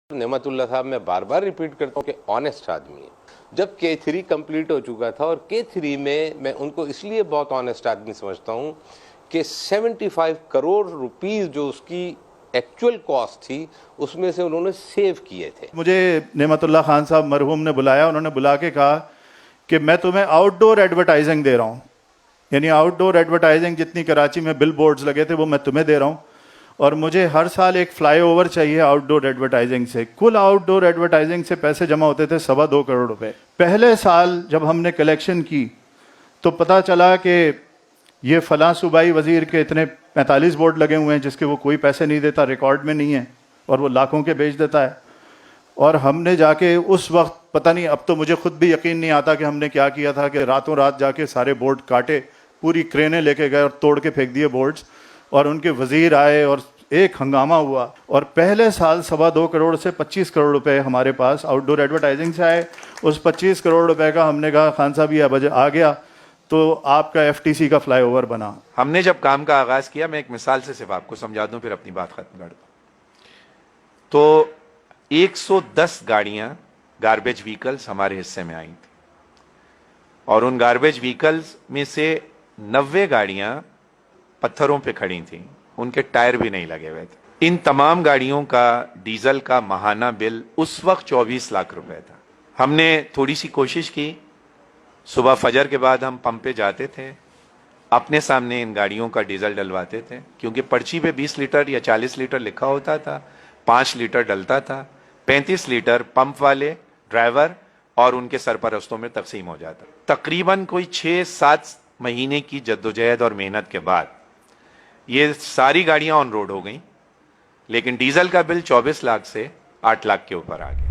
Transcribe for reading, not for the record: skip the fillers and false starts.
نعمت اللہ صاحب میں بار بار ریپیٹ کرتا ہوں کہ آنیسٹ آدمی ہے. جب K3 کمپلیٹ ہو چکا تھا اور K3 میں ان کو اس لیے بہت آنیسٹ آدمی سمجھتا ہوں کہ 75 کروڑ روپیز جو اس کی ایکچول کاسٹ تھی اس میں سے انہوں نے سیو کیے تھے. مجھے نعمت اللہ خان صاحب مرحوم نے بلایا, انہوں نے بلا کے کہا کہ میں تمہیں آؤٹ ڈور ایڈورٹائزنگ دے رہا ہوں, یعنی آؤٹ ڈور ایڈورٹائزنگ جتنی کراچی میں بل بورڈز لگے تھے وہ میں تمہیں دے رہا ہوں, اور مجھے ہر سال ایک فلائی اوور چاہیے آؤٹ ڈور ایڈورٹائزنگ سے. کل آؤٹ ڈور ایڈورٹائزنگ سے پیسے جمع ہوتے تھے 2.25 کروڑ روپے. پہلے سال جب ہم نے کلیکشن کی تو پتہ چلا کہ یہ فلاں صوبائی وزیر کے اتنے 45 بورڈ لگے ہوئے ہیں جس کے وہ کوئی پیسے نہیں دیتا, ریکارڈ میں نہیں ہے, اور وہ لاکھوں کے بیچ دیتا ہے. اور ہم نے جا کے اس وقت پتہ نہیں, اب تو مجھے خود بھی یقین نہیں آتا کہ ہم نے کیا کیا تھا, کہ راتوں رات جا کے سارے بورڈ کاٹے, پوری کرینیں لے کے گئے اور توڑ کے پھینک دیے بورڈز, اور ان کے وزیر آئے اور ایک ہنگامہ ہوا. اور پہلے سال 2.25 کروڑ سے 25 کروڑ روپے ہمارے پاس آؤٹ ڈور ایڈورٹائزنگ سے آئے. اس 25 کروڑ روپے کا ہم نے کہا خان صاحب یہ آ گیا تو آپ کا FTC کا فلائی اوور بنا. ہم نے جب کام کا آغاز کیا, میں ایک مثال سے صرف آپ کو سمجھا دوں پھر اپنی بات ختم کر دوں, تو 110 گاڑیاں گاربیج وہیکلز ہمارے حصے میں آئی تھیں, اور ان گاربیج وہیکلز میں سے 90 گاڑیاں پتھروں پہ کھڑی تھیں, ان کے ٹائر بھی نہیں لگے ہوئے تھے. ان تمام گاڑیوں کا ڈیزل کا ماہانہ بل اس وقت 24 لاکھ روپے تھا. ہم نے تھوڑی سی کوشش کی, صبح فجر کے بعد ہم پمپ پہ جاتے تھے, اپنے سامنے ان گاڑیوں کا ڈیزل ڈلواتے تھے, کیونکہ پرچی پہ 20 لیٹر یا 40 لیٹر لکھا ہوتا تھا, 5 لیٹر ڈلتا تھا, 35 لیٹر پمپ والے, ڈرائیور اور ان کے سرپرستوں میں تقسیم ہو جاتا. تقریباً کوئی 6-7 مہینے کی جدوجہد اور محنت کے بعد یہ ساری گاڑیاں آن روڈ ہو گئیں, لیکن ڈیزل کا بل 24 لاکھ سے 8 لاکھ کے اوپر آ گیا.